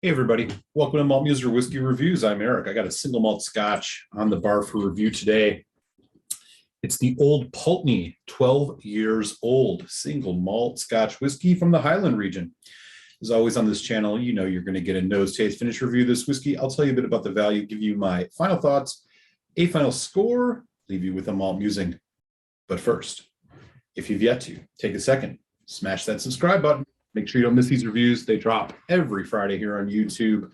Hey everybody, welcome to Malt Muser Whiskey Reviews. I'm Eric. I got a single malt scotch on the bar for review today. It's the Old Pulteney, 12 years old, single malt scotch whiskey from the Highland region. As always on this channel, you know you're going to get a nose taste finish review of this whiskey. I'll tell you a bit about the value, give you my final thoughts, a final score, leave you with a malt musing. But first, if you've yet to, take a second, smash that subscribe button. Make sure you don't miss these reviews. They drop every Friday here on YouTube.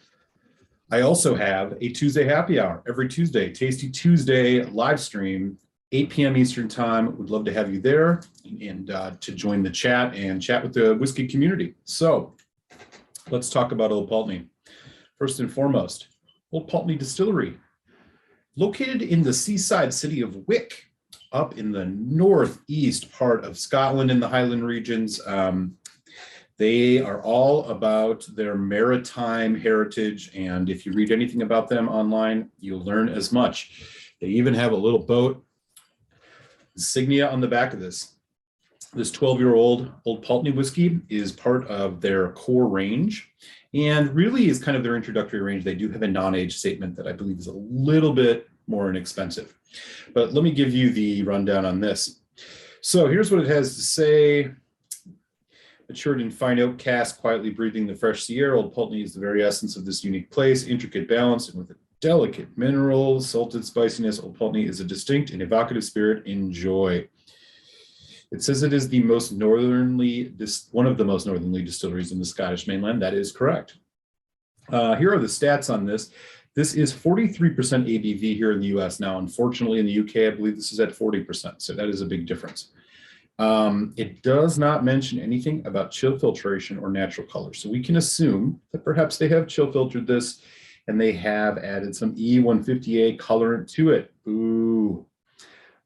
I also have a Tuesday happy hour every Tuesday, Tasty Tuesday live stream, 8 p.m. Eastern time. Would love to have you there and to join the chat and chat with the whiskey community. So let's talk about Old Pulteney. First and foremost, Old Pulteney Distillery, located in the seaside city of Wick, up in the northeast part of Scotland in the Highland regions. They are all about their maritime heritage, and if you read anything about them online, you'll learn as much. They even have a little boat insignia on the back of this. This 12-year-old Old Pulteney whiskey is part of their core range and really is kind of their introductory range. They do have a non-age statement that I believe is a little bit more inexpensive. But let me give you the rundown on this. So here's what it has to say. Matured in fine oak cask, quietly breathing the fresh sea air, Old Pulteney is the very essence of this unique place, intricate balance, and with a delicate mineral, salted spiciness. Old Pulteney is a distinct and evocative spirit. Enjoy. It says it is the most northernly, one of the most northerly distilleries in the Scottish mainland. That is correct. Here are the stats on this. This is 43% ABV here in the US. Now, unfortunately, in the UK, I believe this is at 40%. So that is a big difference. It does not mention anything about chill filtration or natural color. So we can assume that perhaps they have chill filtered this and they have added some E150A colorant to it. Ooh.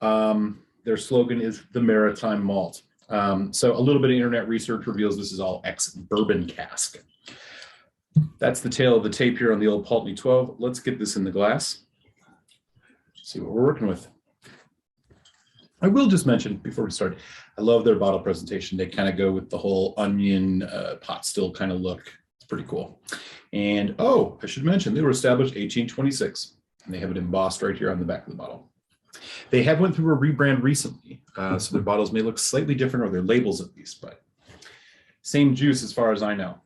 Their slogan is the maritime malt. So a little bit of internet research reveals this is all ex-bourbon cask. That's the tale of the tape here on the Old Pulteney 12. Let's get this in the glass. See what we're working with. I will just mention before we start, I love their bottle presentation. They kind of go with the whole onion pot still kind of look. It's pretty cool. And oh, I should mention they were established 1826 and they have it embossed right here on the back of the bottle. They have went through a rebrand recently, so their bottles may look slightly different, or their labels at least, but same juice as far as I know.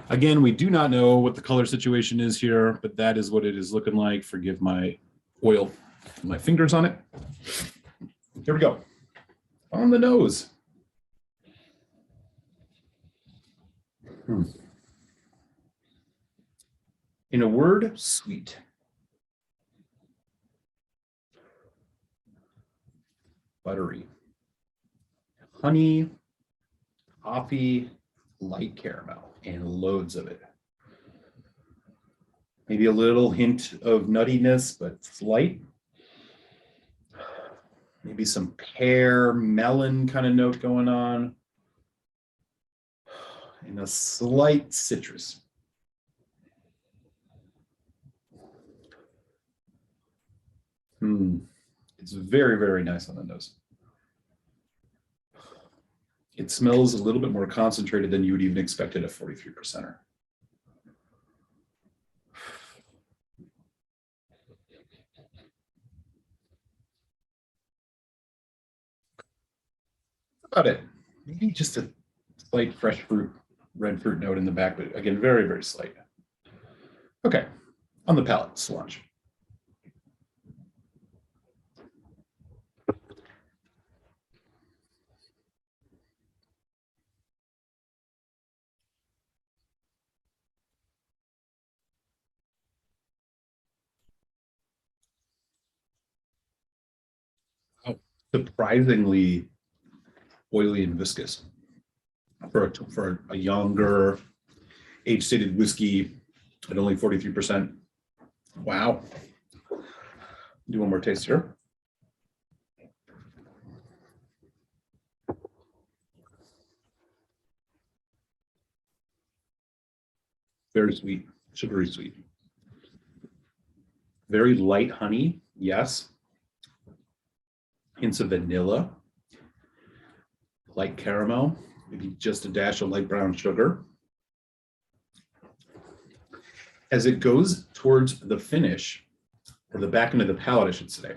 Again, we do not know what the color situation is here, but that is what it is looking like. Forgive my oil, my fingers on it. Here we go. On the nose. In a word, sweet. Buttery. Honey, coffee, light caramel, and loads of it. Maybe a little hint of nuttiness, but it's light. Maybe some pear, melon kind of note going on. And a slight citrus. It's very, very nice on the nose. It smells a little bit more concentrated than you would even expect at a 43%er. About it. Maybe just a slight fresh fruit, red fruit note in the back, but again, very, very slight. Okay, on the palate, cilantro. Surprisingly oily and viscous for a younger age-stated whiskey at only 43%. Wow. Do one more taste here. Very sweet, sugary sweet. Very light honey, yes. Hints of vanilla, light caramel, maybe just a dash of light brown sugar. as it goes towards the finish, or the back end of the palate, I should say,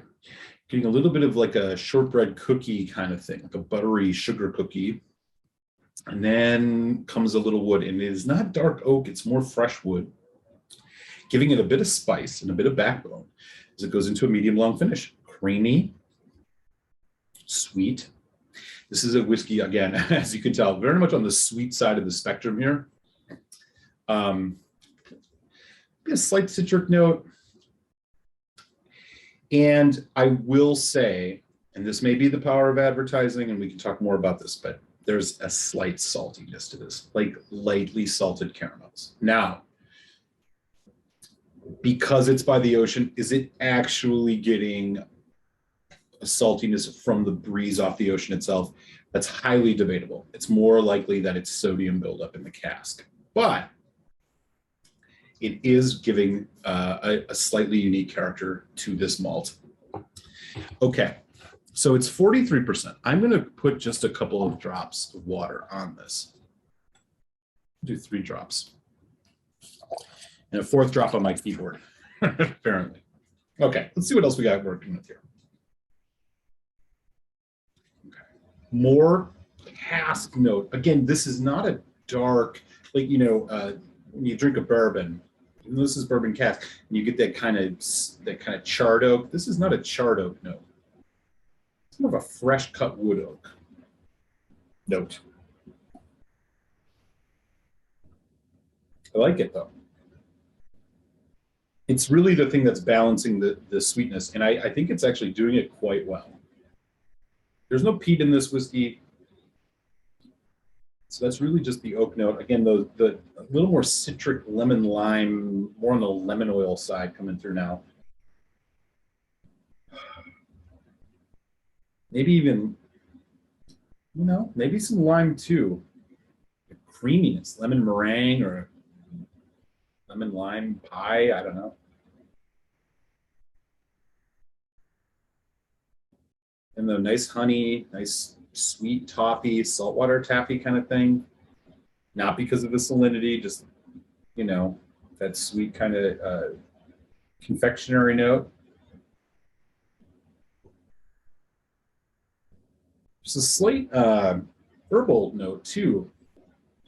getting a little bit of like a shortbread cookie kind of thing, like a buttery sugar cookie. And then comes a little wood, and it is not dark oak, it's more fresh wood, giving it a bit of spice and a bit of backbone as it goes into a medium long finish. Creamy, sweet. This is a whiskey, again, as you can tell, very much on the sweet side of the spectrum here. A slight citric note. And I will say, and this may be the power of advertising, and we can talk more about this, but there's a slight saltiness to this, like lightly salted caramels. Now, because it's by the ocean, is it actually getting a saltiness from the breeze off the ocean itself? That's highly debatable. It's more likely that it's sodium buildup in the cask, but it is giving a slightly unique character to this malt. Okay, so it's 43%. I'm going to put just a couple of drops of water on this. Do 3 drops. And a 4th drop on my keyboard, apparently. Okay, let's see what else we got working with here. Okay. More cask note. Again, this is not a dark, like, you know, when you drink a bourbon, this is bourbon cask, and you get that kind of charred oak. This is not a charred oak note. It's more of a fresh cut wood oak note. I like it though. It's really the thing that's balancing the sweetness, and I think it's actually doing it quite well. There's no peat in this whiskey. So that's really just the oak note. Again, the a little more citric lemon lime, more on the lemon oil side coming through now. Maybe even, you know, maybe some lime too. The creaminess, lemon meringue or lemon lime pie, I don't know. And the nice honey, nice sweet toffee, saltwater taffy kind of thing. Not because of the salinity, just, you know, that sweet kind of confectionery note. Just a slight herbal note too,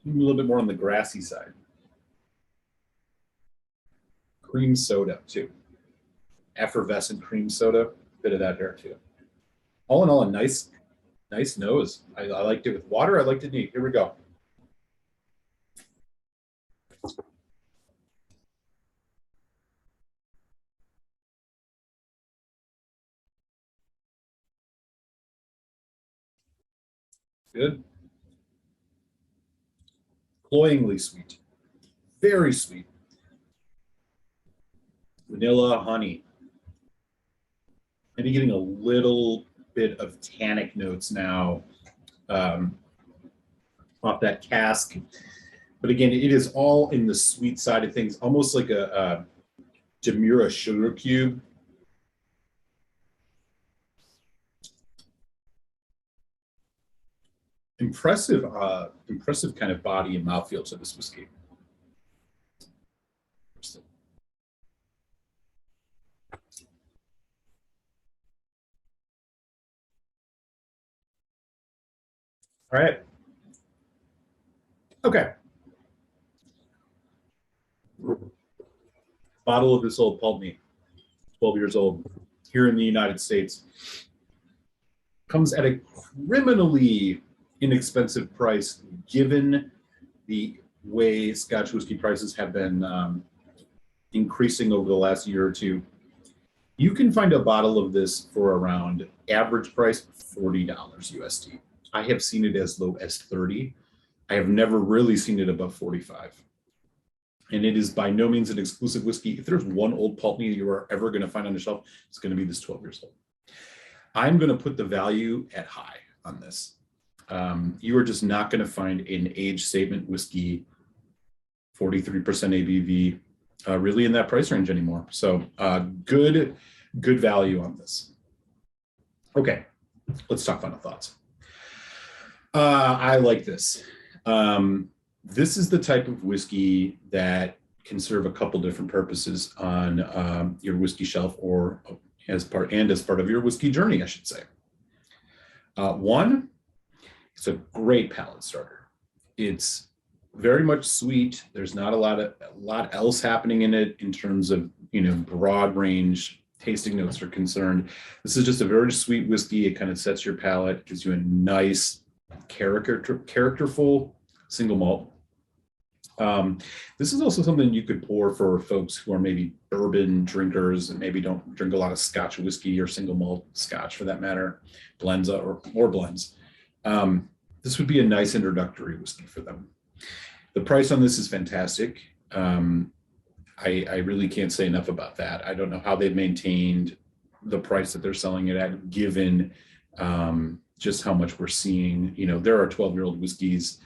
a little bit more on the grassy side. Cream soda too, effervescent cream soda, bit of that there too. All in all, a nice nose. I liked it with water. I liked it neat. Here we go. Good. Cloyingly sweet. Very sweet. Vanilla, honey. Maybe getting a little bit of tannic notes now off that cask. But again, it is all in the sweet side of things, almost like a Demura sugar cube. Impressive kind of body and mouthfeel to this whiskey. All right. Okay. Bottle of this old Pulteney, 12 years old, here in the United States. Comes at a criminally inexpensive price, given the way Scotch whiskey prices have been increasing over the last year or two. You can find a bottle of this for around average price $40 USD. I have seen it as low as 30. I have never really seen it above 45. And it is by no means an exclusive whiskey. If there's one old Pulteney you are ever going to find on the shelf, it's going to be this 12 years old. I'm going to put the value at high on this. You are just not going to find an age statement whiskey, 43% ABV, really in that price range anymore. So good value on this. Okay, let's talk final thoughts. I like this. This is the type of whiskey that serve a couple different purposes on your whiskey shelf, or as part of your whiskey journey, I should say. One, it's a great palate starter. It's very much sweet. There's not a lot else happening in it in terms of, broad range tasting notes are concerned. This is just a very sweet whiskey. It kind of sets your palate, gives you a nice characterful single malt. This is also something you could pour for folks who are maybe bourbon drinkers and maybe don't drink a lot of Scotch whiskey or single malt Scotch for that matter, blends or blends. This would be a nice introductory whiskey for them. The price on this is fantastic. I really can't say enough about that. I don't know how they've maintained the price that they're selling it at, given just how much we're seeing. There are 12-year-old whiskeys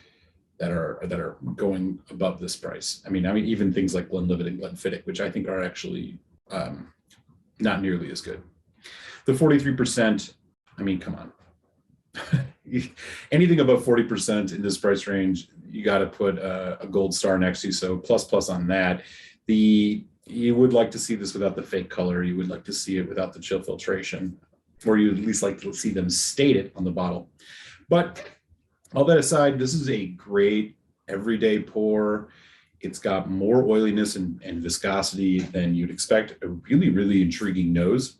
that are going above this price. I mean, even things like Glenlivet and Glenfiddich, which I think are actually not nearly as good. The 43%, I mean, come on. Anything above 40% in this price range, you got to put a gold star next to you. So plus on that. You would like to see this without the fake color. You would like to see it without the chill filtration, or you would at least like to see them state it on the bottle. But all that aside, this is a great everyday pour. It's got more oiliness and viscosity than you'd expect. A really, really intriguing nose.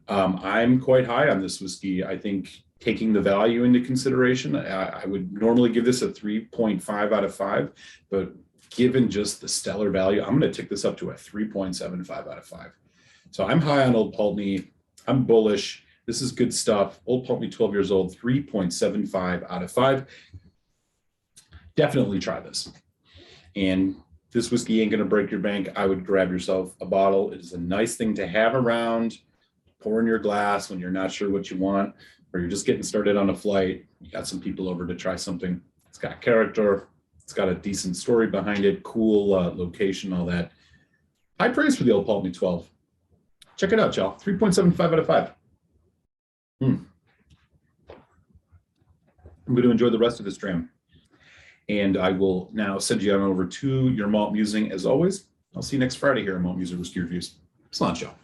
I'm quite high on this whiskey. I think taking the value into consideration, I would normally give this a 3.5 out of 5, but given just the stellar value, I'm going to tick this up to a 3.75 out of 5. So I'm high on Old Pulteney. I'm bullish. This is good stuff. Old Pulteney, 12 years old, 3.75 out of 5. Definitely try this. And this whiskey ain't going to break your bank. I would grab yourself a bottle. It is a nice thing to have around, pour in your glass when you're not sure what you want, or you're just getting started on a flight. You got some people over to try something. It's got character. It's got a decent story behind it, cool location, all that. High praise for the Old Pulteney 12. Check it out, y'all. 3.75 out of 5. I'm going to enjoy the rest of this dram. And I will now send you on over to your malt musing as always. I'll see you next Friday here on Malt Music Whiskey Reviews. Salon, y'all.